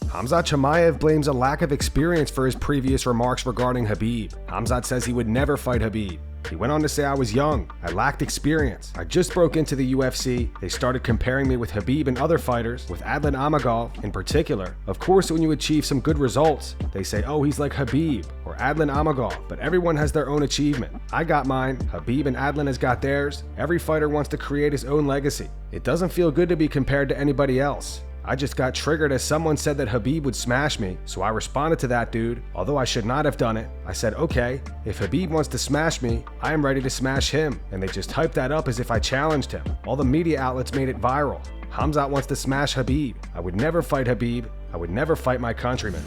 Khamzat Chimaev blames a lack of experience for his previous remarks regarding Khabib. Khamzat says he would never fight Khabib. He went on to say, I was young, I lacked experience, I just broke into the UFC, they started comparing me with Khabib and other fighters, with Adlan Amagov in particular. Of course, when you achieve some good results, they say, oh, he's like Khabib or Adlan Amagov, but everyone has their own achievement. I got mine, Khabib and Adlan has got theirs. Every fighter wants to create his own legacy. It doesn't feel good to be compared to anybody else. I just got triggered as someone said that Khabib would smash me, so I responded to that dude, although I should not have done it. I said, okay, if Khabib wants to smash me, I am ready to smash him, and they just hyped that up as if I challenged him. All the media outlets made it viral. Khamzat wants to smash Khabib. I would never fight Khabib. I would never fight my countrymen.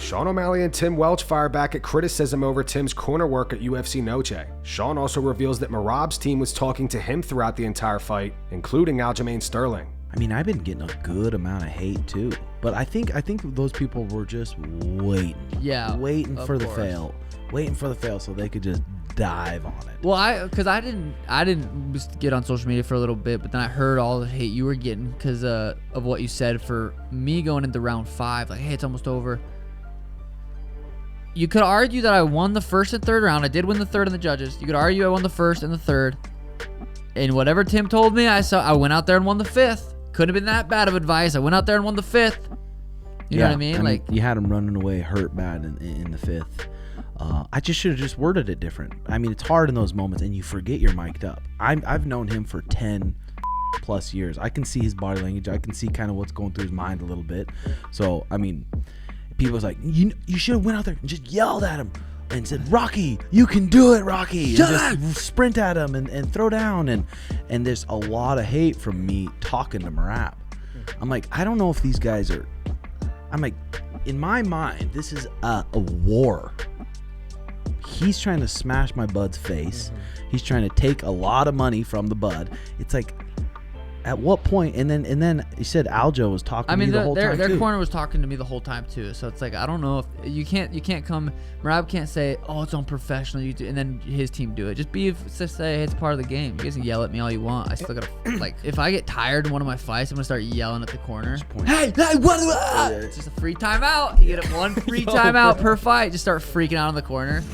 Sean O'Malley and Tim Welch fire back at criticism over Tim's corner work at UFC Noche. Sean also reveals that Merab's team was talking to him throughout the entire fight, including Aljamain Sterling. I mean, I've been getting a good amount of hate too, but I think those people were just waiting for the fail, so they could just dive on it. Well, I didn't just get on social media for a little bit, but then I heard all the hate you were getting because of what you said for me going into round 5. Like, hey, it's almost over. You could argue that I won the first and third round. I did win the third and the judges. You could argue I won the first and the third. And whatever Tim told me, I went out there and won the 5th. Couldn't have been that bad of advice. I went out there and won the 5th. You know what I mean? Like, you had him running away hurt bad in the 5th. I just should have just worded it different. I mean, it's hard in those moments, and you forget you're mic'd up. I've known him for 10 plus years. I can see his body language. I can see kind of what's going through his mind a little bit. So, I mean, people's like, you should have went out there and just yelled at him and said, Rocky, you can do it, Rocky. And just sprint at him and throw down. And there's a lot of hate from me talking to Merab. I'm like, I don't know if these guys are... I'm like, in my mind, this is a war. He's trying to smash my bud's face. He's trying to take a lot of money from the bud. It's like, at what point? And then you said Aljo was talking to me the whole time their too. corner was talking to me the whole time too. So it's like, I don't know if you can't come. Merab can't say, oh, it's unprofessional. You do, and then his team do it. Just say hey, it's part of the game. You guys can yell at me all you want. I still gotta like. If I get tired in one of my fights, I'm gonna start yelling at the corner. Hey, what? It's just a free timeout. You get one free timeout per fight. Just start freaking out in the corner.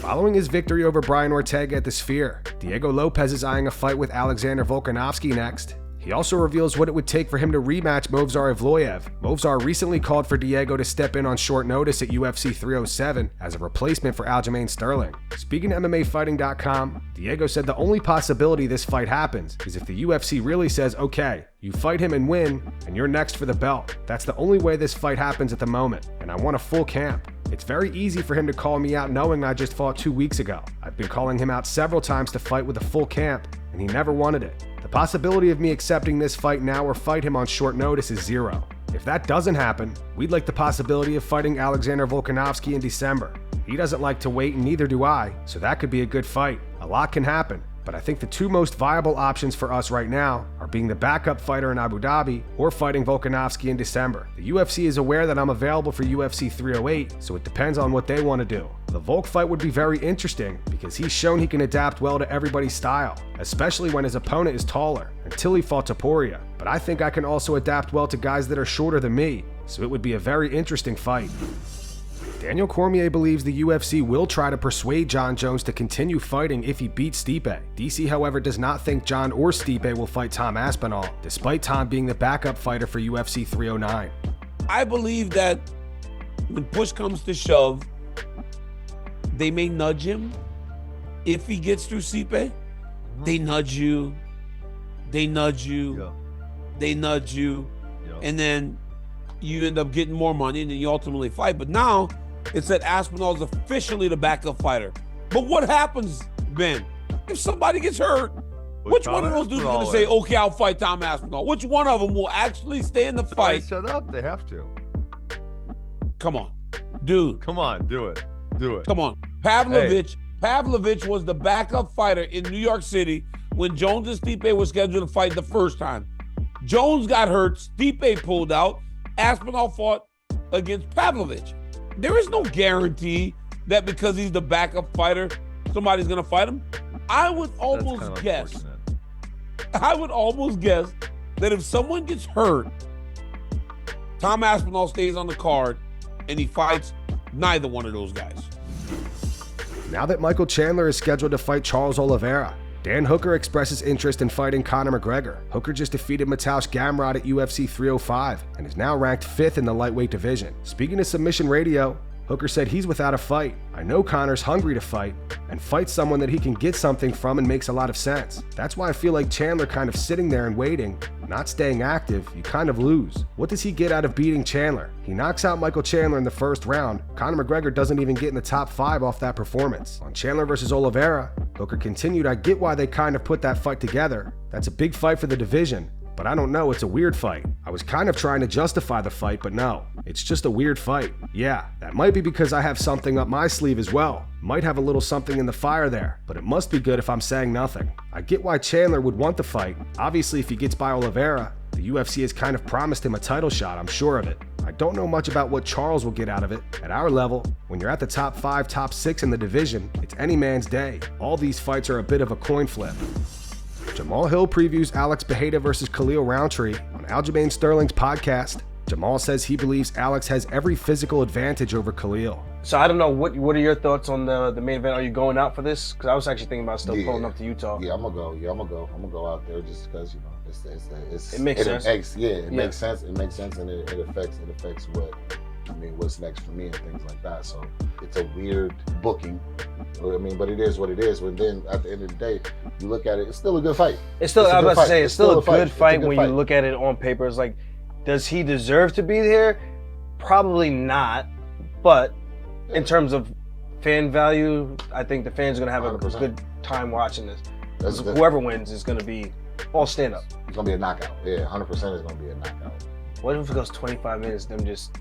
Following his victory over Brian Ortega at the Sphere, Diego Lopes is eyeing a fight with Alexander Volkanovski next. He also reveals what it would take for him to rematch Movsar Evloev. Movsar recently called for Diego to step in on short notice at UFC 307 as a replacement for Aljamain Sterling. Speaking to MMAfighting.com, Diego said the only possibility this fight happens is if the UFC really says, okay, you fight him and win, and you're next for the belt. That's the only way this fight happens at the moment, and I want a full camp. It's very easy for him to call me out knowing I just fought 2 weeks ago. I've been calling him out several times to fight with a full camp, and he never wanted it. The possibility of me accepting this fight now or fight him on short notice is 0. If that doesn't happen, we'd like the possibility of fighting Alexander Volkanovski in December. He doesn't like to wait and neither do I, so that could be a good fight. A lot can happen. But I think the 2 most viable options for us right now are being the backup fighter in Abu Dhabi or fighting Volkanovski in December. The UFC is aware that I'm available for UFC 308, so it depends on what they want to do. The Volk fight would be very interesting because he's shown he can adapt well to everybody's style, especially when his opponent is taller, until he fought Topuria. But I think I can also adapt well to guys that are shorter than me, so it would be a very interesting fight. Daniel Cormier believes the UFC will try to persuade Jon Jones to continue fighting if he beats Stipe. DC, however, does not think Jon or Stipe will fight Tom Aspinall, despite Tom being the backup fighter for UFC 309. I believe that when push comes to shove, they may nudge him. If he gets through Stipe, they nudge you, they nudge you, they nudge you, and then you end up getting more money and then you ultimately fight. But now, it's that Aspinall is officially the backup fighter. But what happens, Ben, if somebody gets hurt? Which one of those dudes is going to say, okay, I'll fight Tom Aspinall? Which one of them will actually stay in the fight? Shut up, they have to. Come on, dude. Come on, do it. Do it. Come on. Pavlovich was the backup fighter in New York City when Jones and Stipe were scheduled to fight the first time. Jones got hurt, Stipe pulled out, Aspinall fought against Pavlovich. There is no guarantee that because he's the backup fighter, somebody's going to fight him. I would almost guess that if someone gets hurt Tom Aspinall stays on the card, and he fights neither one of those guys. Now that Michael Chandler is scheduled to fight Charles Oliveira, Dan Hooker expresses interest in fighting Conor McGregor. Hooker just defeated Mateusz Gamrot at UFC 305 and is now ranked 5th in the lightweight division. Speaking to Submission Radio, Hooker said he's without a fight. I know Conor's hungry to fight and fight someone that he can get something from and makes a lot of sense. That's why I feel like Chandler kind of sitting there and waiting, not staying active, you kind of lose. What does he get out of beating Chandler? He knocks out Michael Chandler in the first round. Conor McGregor doesn't even get in the top 5 off that performance. On Chandler versus Oliveira, Hooker continued, I get why they kind of put that fight together. That's a big fight for the division. But I don't know, it's a weird fight. I was kind of trying to justify the fight, but no, it's just a weird fight. Yeah, that might be because I have something up my sleeve as well. Might have a little something in the fire there, but it must be good if I'm saying nothing. I get why Chandler would want the fight. Obviously, if he gets by Oliveira, the UFC has kind of promised him a title shot, I'm sure of it. I don't know much about what Charles will get out of it. At our level, when you're at the top 5, top 6 in the division, it's any man's day. All these fights are a bit of a coin flip. Jamahal Hill previews Alex Pereira versus Khalil Rountree on Aljamain Sterling's podcast. Jamahal says he believes Alex has every physical advantage over Khalil. So I don't know, what are your thoughts on the main event? Are you going out for this? Because I was actually thinking about still pulling up to Utah. Yeah, I'm gonna go. I'm gonna go out there just because, you know, it makes sense. It makes sense. It makes sense, and it affects what's next for me and things like that. So it's a weird booking. I mean, but it is what it is. But then at the end of the day, you look at it, it's still a good fight. It's still a good fight when you look at it on paper. It's like, does he deserve to be here? Probably not. But in terms of fan value, I think the fans are gonna have 100%. A good time watching this. Whoever wins is gonna be all stand up. It's gonna be a knockout. Yeah, 100% is gonna be a knockout. What if it goes 25 minutes, them just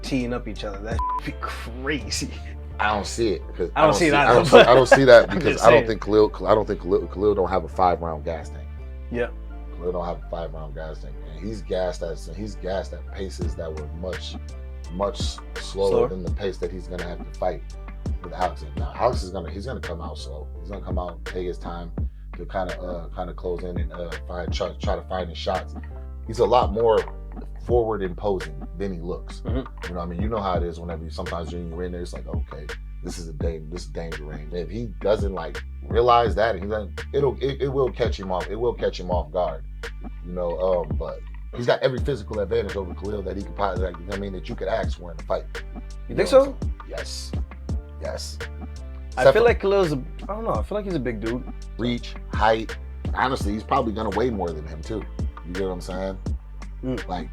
teeing up each other? That'd be crazy. I don't see it. I don't see it either. I don't see that because I don't think Khalil don't have a 5-round gas tank. Yeah. Khalil don't have a 5-round gas tank. And he's gassed at paces that were much slower than the pace that he's gonna have to fight with Alex. Now Alex he's gonna come out slow. He's gonna come out, take his time to kind of close in and try to find his shots. He's a lot more forward imposing than he looks. Mm-hmm. You know what I mean? You know how it is whenever sometimes you're in there, it's like, okay, this is danger range. If he doesn't like realize that, it will catch him off. It will catch him off guard. You know, but he's got every physical advantage over Khalil that he could possibly, that you could ask for in a fight. You think so? Yes. I feel like Khalil's I don't know. I feel like he's a big dude. Reach, height. Honestly, he's probably gonna weigh more than him too. You get what I'm saying? Like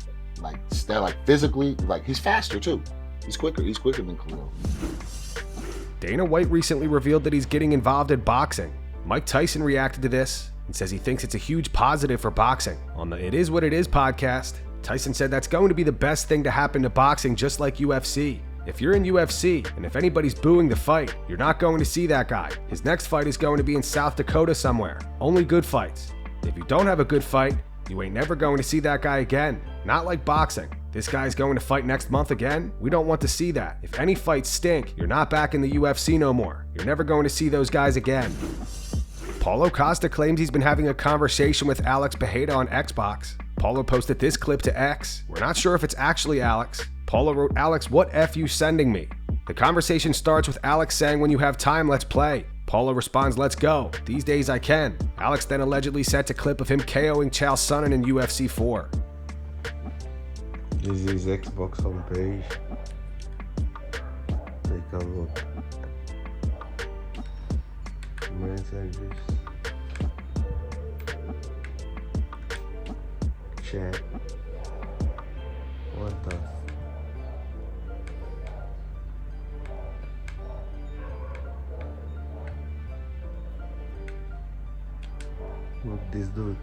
physically, like he's faster too. He's quicker than Khalil. Dana White recently revealed that he's getting involved in boxing. Mike Tyson reacted to this and says he thinks it's a huge positive for boxing. On the It Is What It Is podcast, Tyson said that's going to be the best thing to happen to boxing, just like UFC. If you're in UFC, and if anybody's booing the fight, you're not going to see that guy. His next fight is going to be in South Dakota somewhere. Only good fights. If you don't have a good fight, you ain't never going to see that guy again. Not like boxing. This guy's going to fight next month again? We don't want to see that. If any fights stink, you're not back in the UFC no more. You're never going to see those guys again. Paulo Costa claimed he's been having a conversation with Alex Pereira on Xbox. Paulo posted this clip to X. We're not sure if it's actually Alex. Paulo wrote, Alex, what F you sending me? The conversation starts with Alex saying, when you have time, let's play. Paulo responds, let's go. These days I can. Alex then allegedly sent a clip of him KOing Chael Sonnen in UFC 4. This is Xbox homepage. Take a look. Messages. Chat. What the? Look, this dude.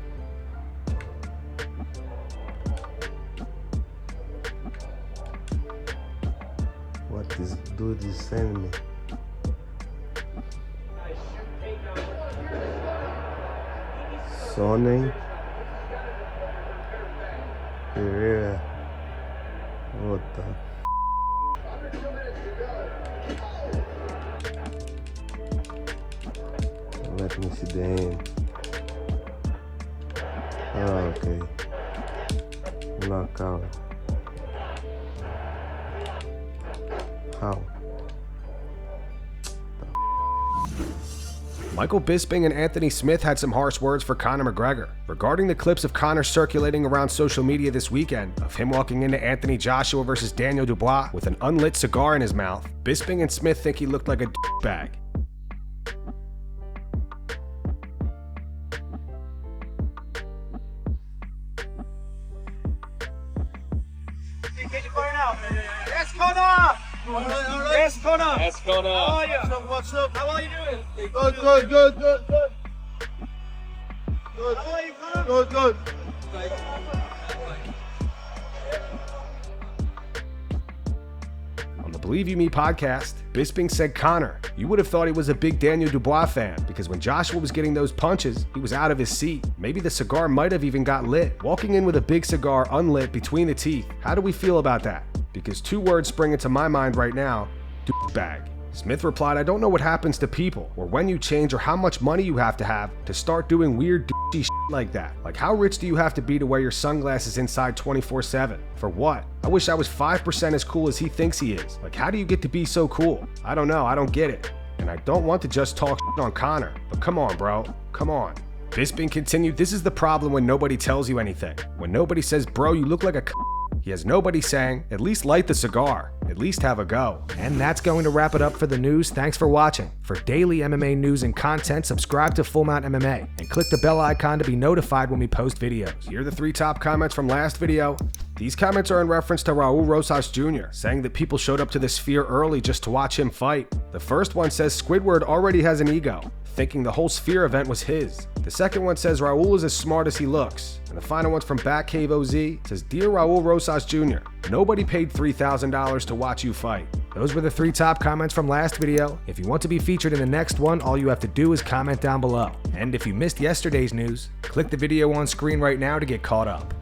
What this dude is sending me. Sonnen. Pereira. What the? Let me see the end. Oh, okay. Knockout. How? Michael Bisping and Anthony Smith had some harsh words for Conor McGregor regarding the clips of Conor circulating around social media this weekend of him walking into Anthony Joshua versus Daniel Dubois with an unlit cigar in his mouth. Bisping and Smith think he looked like a bag. Yes, Conor! Yes, Conor! Yes, Conor! How are you? What's up? How are you doing? Good. How are you, Conor? Good. On the Believe You Me podcast, Bisping said, "Conor, you would have thought he was a big Daniel Dubois fan because when Joshua was getting those punches, he was out of his seat. Maybe the cigar might have even got lit. Walking in with a big cigar unlit between the teeth. How do we feel about that? Because two words spring into my mind right now, douchebag." Smith replied, "I don't know what happens to people, or when you change, or how much money you have to start doing weird douchey shit like that. Like, how rich do you have to be to wear your sunglasses inside 24/7? For what? I wish I was 5% as cool as he thinks he is. Like, how do you get to be so cool? I don't know, I don't get it. And I don't want to just talk shit on Conor, but come on, bro, come on." Bisping continued, "This is the problem when nobody tells you anything. When nobody says, bro, you look like a he has nobody saying, at least light the cigar, at least have a go." And that's going to wrap it up for the news. Thanks for watching. For daily MMA news and content, subscribe to Full Mount MMA and click the bell icon to be notified when we post videos. Here are the 3 top comments from last video. These comments are in reference to Raul Rosas Jr., saying that people showed up to the Sphere early just to watch him fight. The first one says Squidward already has an ego, thinking the whole Sphere event was his. The second one says Raul is as smart as he looks. And the final one's from Batcave OZ, says, "Dear Raul Rosas Jr., nobody paid $3,000 to watch you fight." Those were the 3 top comments from last video. If you want to be featured in the next one, all you have to do is comment down below. And if you missed yesterday's news, click the video on screen right now to get caught up.